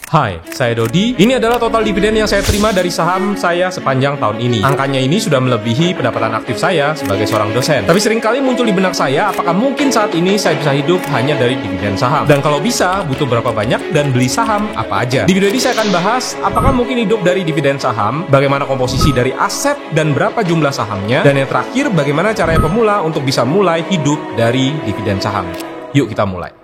Hai, saya Dodi. Ini adalah total dividen yang saya terima dari saham saya sepanjang tahun ini. Angkanya ini sudah melebihi pendapatan aktif saya sebagai seorang dosen. Tapi seringkali muncul di benak saya, apakah mungkin saat ini saya bisa hidup hanya dari dividen saham? Dan kalau bisa, butuh berapa banyak dan beli saham apa aja? Di video ini saya akan bahas, apakah mungkin hidup dari dividen saham, bagaimana komposisi dari aset dan berapa jumlah sahamnya, dan yang terakhir, bagaimana caranya pemula untuk bisa mulai hidup dari dividen saham. Yuk kita mulai.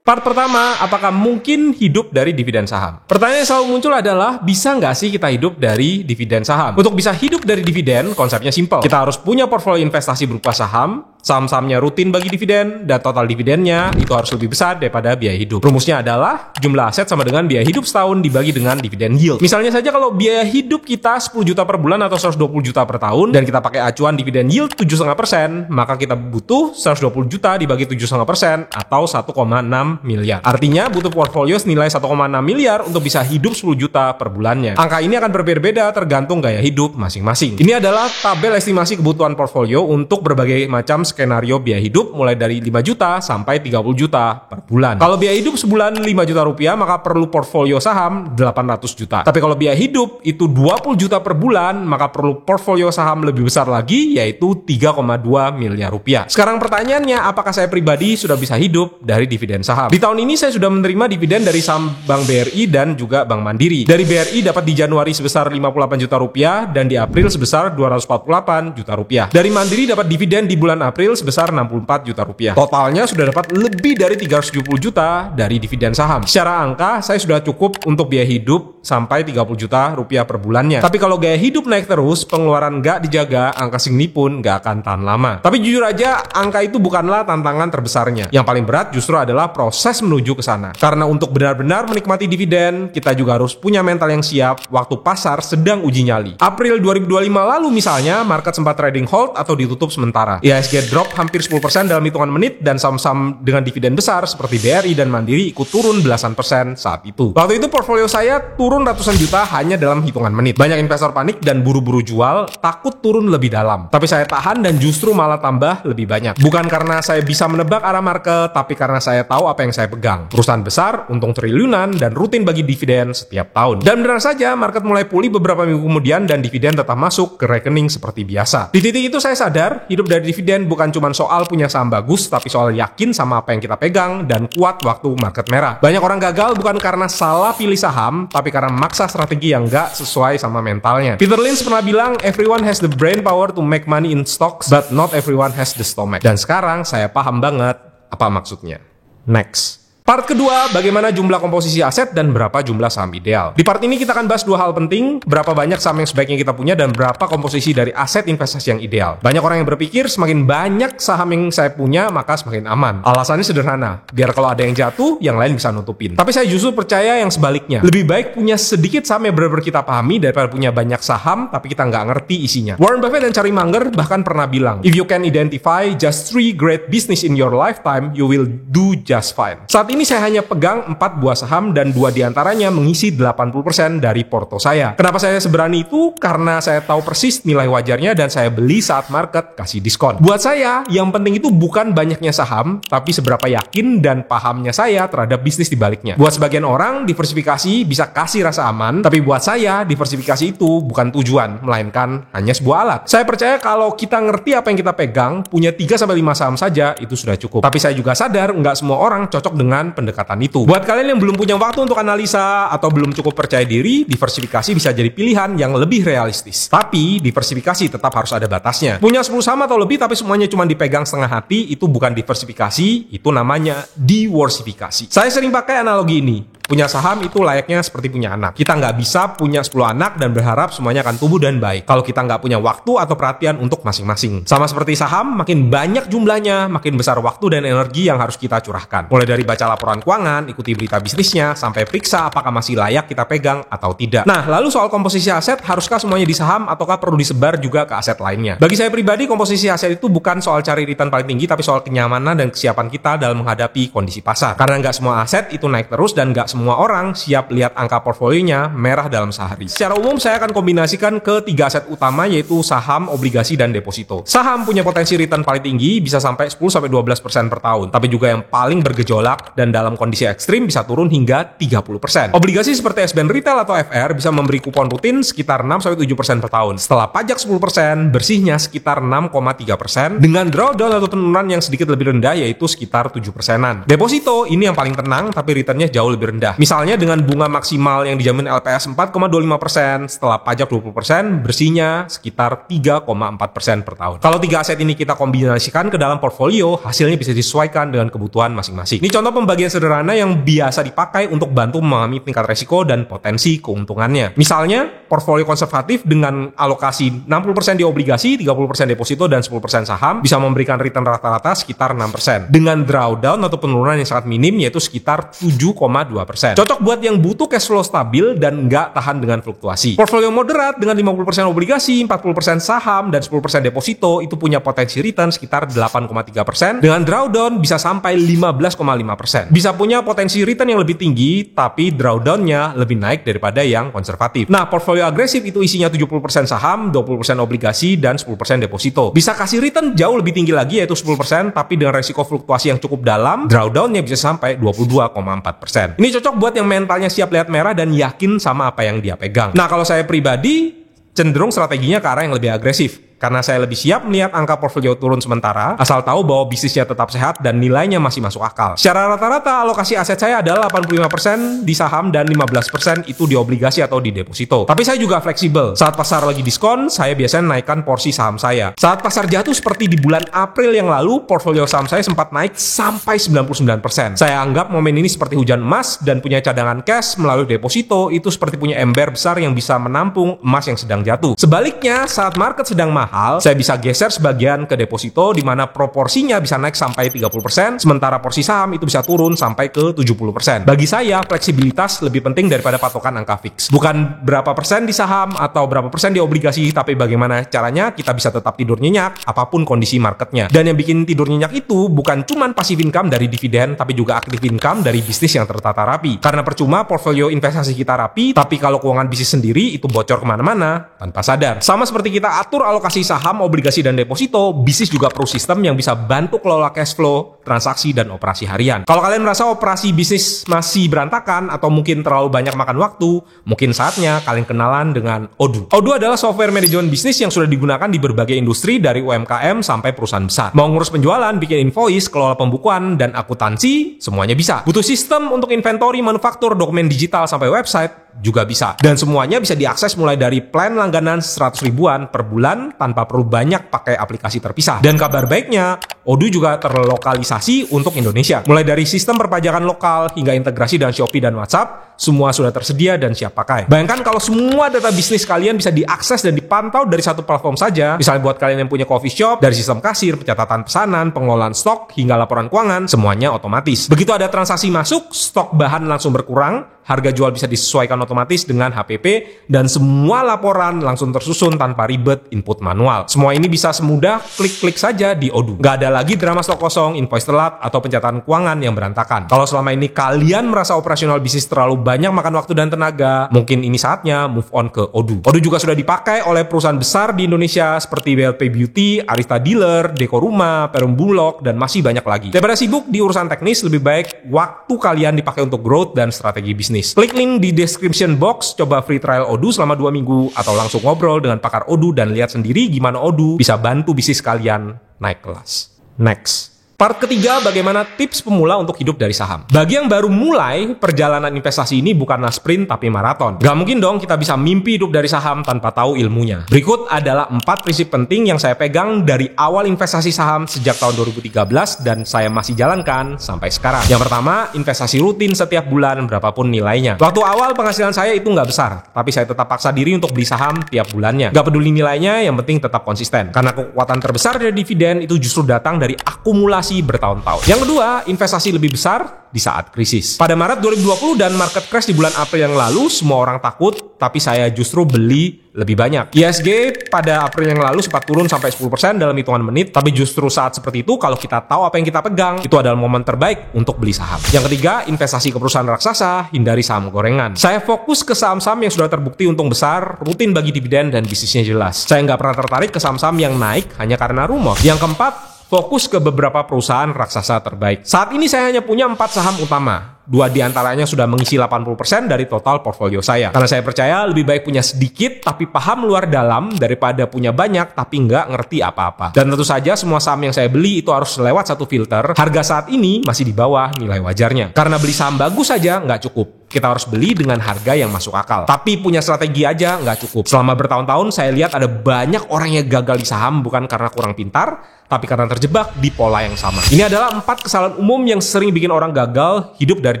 Part pertama, apakah mungkin hidup dari dividen saham? Pertanyaan yang selalu muncul adalah, bisa nggak sih kita hidup dari dividen saham? Untuk bisa hidup dari dividen, konsepnya simpel. Kita harus punya portfolio investasi berupa saham, saham-sahamnya rutin bagi dividen, dan total dividennya itu harus lebih besar daripada biaya hidup. Rumusnya adalah, jumlah aset sama dengan biaya hidup setahun dibagi dengan dividen yield. Misalnya saja kalau biaya hidup kita 10 juta per bulan atau 120 juta per tahun, dan kita pakai acuan dividen yield 7,5%, maka kita butuh 120 juta dibagi 7,5% atau 1,6 miliar. Artinya butuh portfolio senilai 1,6 miliar untuk bisa hidup 10 juta per bulannya. Angka ini akan berbeda-beda tergantung gaya hidup masing-masing. Ini adalah tabel estimasi kebutuhan portfolio untuk berbagai macam skenario biaya hidup mulai dari 5 juta sampai 30 juta per bulan. Kalau biaya hidup sebulan 5 juta rupiah, maka perlu portfolio saham 800 juta. Tapi kalau biaya hidup itu 20 juta per bulan, maka perlu portfolio saham lebih besar lagi, yaitu 3,2 miliar rupiah. Sekarang pertanyaannya, apakah saya pribadi sudah bisa hidup dari dividen saham? Di tahun ini saya sudah menerima dividen dari saham Bank BRI dan juga Bank Mandiri. Dari BRI dapat di Januari sebesar 58 juta rupiah dan di April sebesar 248 juta rupiah. Dari Mandiri dapat dividen di bulan April sebesar 64 juta rupiah. Totalnya sudah dapat lebih dari 370 juta dari dividen saham. Secara angka saya sudah cukup untuk biaya hidup sampai 30 juta rupiah per bulannya. Tapi kalau gaya hidup naik terus, pengeluaran nggak dijaga, angka segini pun nggak akan tahan lama. Tapi jujur aja, angka itu bukanlah tantangan terbesarnya. Yang paling berat justru adalah proses menuju ke sana. Karena untuk benar-benar menikmati dividen, kita juga harus punya mental yang siap waktu pasar sedang uji nyali. April 2025 lalu misalnya, market sempat trading hold atau ditutup sementara. IHSG drop hampir 10% dalam hitungan menit dan saham-saham dengan dividen besar seperti BRI dan Mandiri ikut turun belasan persen saat itu. Waktu itu portfolio saya turun ratusan juta hanya dalam hitungan menit. Banyak investor panik dan buru-buru jual, takut turun lebih dalam. Tapi saya tahan dan justru malah tambah lebih banyak. Bukan karena saya bisa menebak arah market, tapi karena saya tahu apa yang saya pegang. Perusahaan besar, untung triliunan, dan rutin bagi dividen setiap tahun. Dan benar saja, market mulai pulih beberapa minggu kemudian dan dividen tetap masuk ke rekening seperti biasa. Di titik itu saya sadar, hidup dari dividen bukan cuma soal punya saham bagus, tapi soal yakin sama apa yang kita pegang dan kuat waktu market merah. Banyak orang gagal bukan karena salah pilih saham, tapi karena maksa strategi yang nggak sesuai sama mentalnya. Peter Lynch pernah bilang, everyone has the brain power to make money in stocks, but not everyone has the stomach. Dan sekarang saya paham banget apa maksudnya. Next. Part kedua, bagaimana jumlah komposisi aset dan berapa jumlah saham ideal. Di part ini kita akan bahas dua hal penting, berapa banyak saham yang sebaiknya kita punya dan berapa komposisi dari aset investasi yang ideal. Banyak orang yang berpikir semakin banyak saham yang saya punya maka semakin aman. Alasannya sederhana, biar kalau ada yang jatuh, yang lain bisa nutupin. Tapi saya justru percaya yang sebaliknya. Lebih baik punya sedikit saham yang benar-benar kita pahami daripada punya banyak saham tapi kita nggak ngerti isinya. Warren Buffett dan Charlie Munger bahkan pernah bilang, if you can identify just 3 great business in your lifetime, you will do just fine. Saat ini saya hanya pegang 4 buah saham dan 2 diantaranya mengisi 80% dari porto saya. Kenapa saya seberani itu? Karena saya tahu persis nilai wajarnya dan saya beli saat market kasih diskon. Buat saya, yang penting itu bukan banyaknya saham, tapi seberapa yakin dan pahamnya saya terhadap bisnis di baliknya. Buat sebagian orang, diversifikasi bisa kasih rasa aman, tapi buat saya, diversifikasi itu bukan tujuan, melainkan hanya sebuah alat. Saya percaya kalau kita ngerti apa yang kita pegang, punya 3-5 saham saja, itu sudah cukup. Tapi saya juga sadar, nggak semua orang cocok dengan pendekatan itu. Buat kalian yang belum punya waktu untuk analisa atau belum cukup percaya diri, diversifikasi bisa jadi pilihan yang lebih realistis. Tapi diversifikasi tetap harus ada batasnya. Punya 10 saham atau lebih tapi semuanya cuma dipegang setengah hati, itu bukan diversifikasi, itu namanya diworsifikasi. Saya sering pakai analogi ini. Punya saham itu layaknya seperti punya anak. Kita nggak bisa punya 10 anak dan berharap semuanya akan tumbuh dan baik kalau kita nggak punya waktu atau perhatian untuk masing-masing. Sama seperti saham, makin banyak jumlahnya, makin besar waktu dan energi yang harus kita curahkan. Mulai dari baca laporan keuangan, ikuti berita bisnisnya, sampai periksa apakah masih layak kita pegang atau tidak. Nah, lalu soal komposisi aset, haruskah semuanya di saham ataukah perlu disebar juga ke aset lainnya? Bagi saya pribadi, komposisi aset itu bukan soal cari return paling tinggi, tapi soal kenyamanan dan kesiapan kita dalam menghadapi kondisi pasar. Karena nggak semua aset itu naik terus dan nggak semua orang siap lihat angka portfolionya merah dalam sehari. Secara umum saya akan kombinasikan ke 3 aset utama, yaitu saham, obligasi, dan deposito. Saham punya potensi return paling tinggi, bisa sampai 10-12% per tahun, tapi juga yang paling bergejolak dan dalam kondisi ekstrim bisa turun hingga 30%. Obligasi seperti SBN Retail atau FR bisa memberi kupon rutin sekitar 6-7% per tahun. Setelah pajak 10%, bersihnya sekitar 6,3%, dengan drawdown atau penurunan yang sedikit lebih rendah, yaitu sekitar 7%-an. Deposito ini yang paling tenang, tapi returnnya jauh lebih rendah. Misalnya dengan bunga maksimal yang dijamin LPS 4,25%, setelah pajak 20%, bersihnya sekitar 3,4% per tahun. Kalau 3 aset ini kita kombinasikan ke dalam portfolio, hasilnya bisa disesuaikan dengan kebutuhan masing-masing. Ini contoh pembagian sederhana yang biasa dipakai untuk bantu memahami tingkat resiko dan potensi keuntungannya. Misalnya, portfolio konservatif dengan alokasi 60% di obligasi, 30% deposito, dan 10% saham bisa memberikan return rata-rata sekitar 6%. Dengan drawdown atau penurunan yang sangat minim, yaitu sekitar 7,2%. Cocok buat yang butuh cash flow stabil dan nggak tahan dengan fluktuasi. Portfolio moderat dengan 50% obligasi, 40% saham, dan 10% deposito itu punya potensi return sekitar 8,3%. Dengan drawdown bisa sampai 15,5%. Bisa punya potensi return yang lebih tinggi, tapi drawdownnya lebih naik daripada yang konservatif. Nah, portfolio agresif itu isinya 70% saham, 20% obligasi, dan 10% deposito. Bisa kasih return jauh lebih tinggi lagi, yaitu 10%, tapi dengan resiko fluktuasi yang cukup dalam, drawdownnya bisa sampai 22,4%. Ini cocok buat yang mentalnya siap lihat merah dan yakin sama apa yang dia pegang. Nah, kalau saya pribadi cenderung strateginya ke arah yang lebih agresif. Karena saya lebih siap melihat angka portfolio turun sementara, asal tahu bahwa bisnisnya tetap sehat dan nilainya masih masuk akal. Secara rata-rata, alokasi aset saya adalah 85% di saham dan 15% itu di obligasi atau di deposito. Tapi saya juga fleksibel. Saat pasar lagi diskon, saya biasanya naikkan porsi saham saya. Saat pasar jatuh seperti di bulan April yang lalu, portfolio saham saya sempat naik sampai 99%. Saya anggap momen ini seperti hujan emas dan punya cadangan cash melalui deposito itu seperti punya ember besar yang bisa menampung emas yang sedang jatuh. Sebaliknya, saat market sedang mahal, saya bisa geser sebagian ke deposito di mana proporsinya bisa naik sampai 30%, sementara porsi saham itu bisa turun sampai ke 70%. Bagi saya, fleksibilitas lebih penting daripada patokan angka fix. Bukan berapa persen di saham atau berapa persen di obligasi, tapi bagaimana caranya kita bisa tetap tidur nyenyak apapun kondisi marketnya. Dan yang bikin tidur nyenyak itu bukan cuma passive income dari dividen, tapi juga active income dari bisnis yang tertata rapi. Karena percuma portfolio investasi kita rapi, tapi kalau keuangan bisnis sendiri itu bocor kemana-mana tanpa sadar. Sama seperti kita atur alokasi saham, obligasi, dan deposito, bisnis juga perlu sistem yang bisa bantu kelola cash flow, transaksi, dan operasi harian. Kalau kalian merasa operasi bisnis masih berantakan atau mungkin terlalu banyak makan waktu, mungkin saatnya kalian kenalan dengan Odoo. Odoo adalah software manajemen bisnis yang sudah digunakan di berbagai industri dari UMKM sampai perusahaan besar. Mau ngurus penjualan, bikin invoice, kelola pembukuan, dan akuntansi, semuanya bisa. Butuh sistem untuk inventory, manufaktur, dokumen digital, sampai website, juga bisa. Dan semuanya bisa diakses mulai dari plan langganan 100 ribuan per bulan tanpa perlu banyak pakai aplikasi terpisah. Dan kabar baiknya, Odoo juga terlokalisasi untuk Indonesia. Mulai dari sistem perpajakan lokal hingga integrasi dengan Shopee dan WhatsApp, semua sudah tersedia dan siap pakai. Bayangkan kalau semua data bisnis kalian bisa diakses dan dipantau dari satu platform saja. Misalnya buat kalian yang punya coffee shop, dari sistem kasir, pencatatan pesanan, pengelolaan stok, hingga laporan keuangan, semuanya otomatis. Begitu ada transaksi masuk, stok bahan langsung berkurang, harga jual bisa disesuaikan otomatis dengan HPP, dan semua laporan langsung tersusun tanpa ribet input manual. Semua ini bisa semudah klik-klik saja di Odoo. Nggak ada lagi drama stok kosong, invoice telat, atau pencatatan keuangan yang berantakan. Kalau selama ini kalian merasa operasional bisnis terlalu banyak makan waktu dan tenaga, mungkin ini saatnya move on ke Odoo. Odoo juga sudah dipakai oleh perusahaan besar di Indonesia seperti WLP Beauty, Arista Dealer, Deko Rumah, Perum Bulog, dan masih banyak lagi. Daripada sibuk di urusan teknis, lebih baik waktu kalian dipakai untuk growth dan strategi bisnis. Klik link di description box, coba free trial Odoo selama 2 minggu, atau langsung ngobrol dengan pakar Odoo dan lihat sendiri gimana Odoo bisa bantu bisnis kalian naik kelas. Next. Part ketiga, bagaimana tips pemula untuk hidup dari saham. Bagi yang baru mulai, perjalanan investasi ini bukanlah sprint tapi maraton. Gak mungkin dong kita bisa mimpi hidup dari saham tanpa tahu ilmunya. Berikut adalah 4 prinsip penting yang saya pegang dari awal investasi saham sejak tahun 2013 dan saya masih jalankan sampai sekarang. Yang pertama, investasi rutin setiap bulan berapapun nilainya. Waktu awal penghasilan saya itu nggak besar, tapi saya tetap paksa diri untuk beli saham tiap bulannya. Gak peduli nilainya, yang penting tetap konsisten. Karena kekuatan terbesar dari dividen itu justru datang dari akumulasi akumulasi bertahun-tahun. Yang kedua, investasi lebih besar di saat krisis. Pada Maret 2020 dan market crash di bulan April yang lalu, semua orang takut, tapi saya justru beli lebih banyak. ISG pada April yang lalu sempat turun sampai 10% dalam hitungan menit, tapi justru saat seperti itu, kalau kita tahu apa yang kita pegang, itu adalah momen terbaik untuk beli saham. Yang ketiga, investasi ke perusahaan raksasa, hindari saham gorengan. Saya fokus ke saham-saham yang sudah terbukti untung besar, rutin bagi dividen, dan bisnisnya jelas. Saya nggak pernah tertarik ke saham-saham yang naik hanya karena rumor. Yang keempat, fokus ke beberapa perusahaan raksasa terbaik. Saat ini saya hanya punya 4 saham utama. 2 diantaranya sudah mengisi 80% dari total portfolio saya. Karena saya percaya lebih baik punya sedikit tapi paham luar dalam daripada punya banyak tapi nggak ngerti apa-apa. Dan tentu saja semua saham yang saya beli itu harus lewat satu filter. Harga saat ini masih di bawah nilai wajarnya. Karena beli saham bagus saja nggak cukup. Kita harus beli dengan harga yang masuk akal. Tapi punya strategi aja nggak cukup. Selama bertahun-tahun saya lihat ada banyak orang yang gagal di saham bukan karena kurang pintar, tapi karena terjebak di pola yang sama. Ini adalah 4 kesalahan umum yang sering bikin orang gagal hidup dari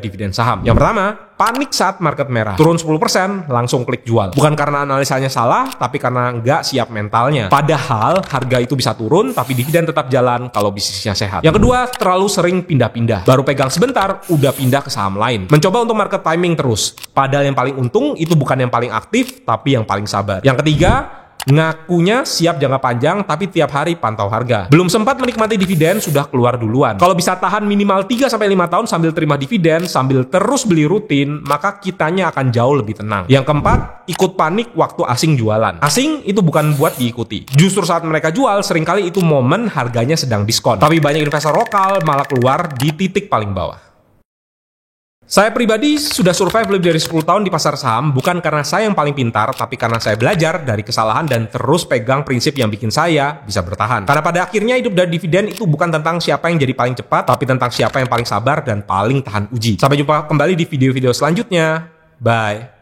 dividen saham. Yang pertama, panik saat market merah. Turun 10%, langsung klik jual. Bukan karena analisanya salah, tapi karena nggak siap mentalnya. Padahal harga itu bisa turun, tapi dividen tetap jalan kalau bisnisnya sehat. Yang kedua, terlalu sering pindah-pindah. Baru pegang sebentar, udah pindah ke saham lain. Mencoba untuk market timing terus. Padahal yang paling untung itu bukan yang paling aktif, tapi yang paling sabar. Yang ketiga, ngakunya siap jangka panjang tapi tiap hari pantau harga. Belum sempat menikmati dividen sudah keluar duluan. Kalau bisa tahan minimal 3-5 tahun sambil terima dividen, sambil terus beli rutin, maka kitanya akan jauh lebih tenang. Yang keempat, ikut panik waktu asing jualan. Asing itu bukan buat diikuti. Justru saat mereka jual, seringkali itu momen harganya sedang diskon. Tapi banyak investor lokal malah keluar di titik paling bawah. Saya pribadi sudah survive lebih dari 10 tahun di pasar saham, bukan karena saya yang paling pintar, tapi karena saya belajar dari kesalahan dan terus pegang prinsip yang bikin saya bisa bertahan. Karena pada akhirnya hidup dari dividen itu bukan tentang siapa yang jadi paling cepat, tapi tentang siapa yang paling sabar dan paling tahan uji. Sampai jumpa kembali di video-video selanjutnya. Bye.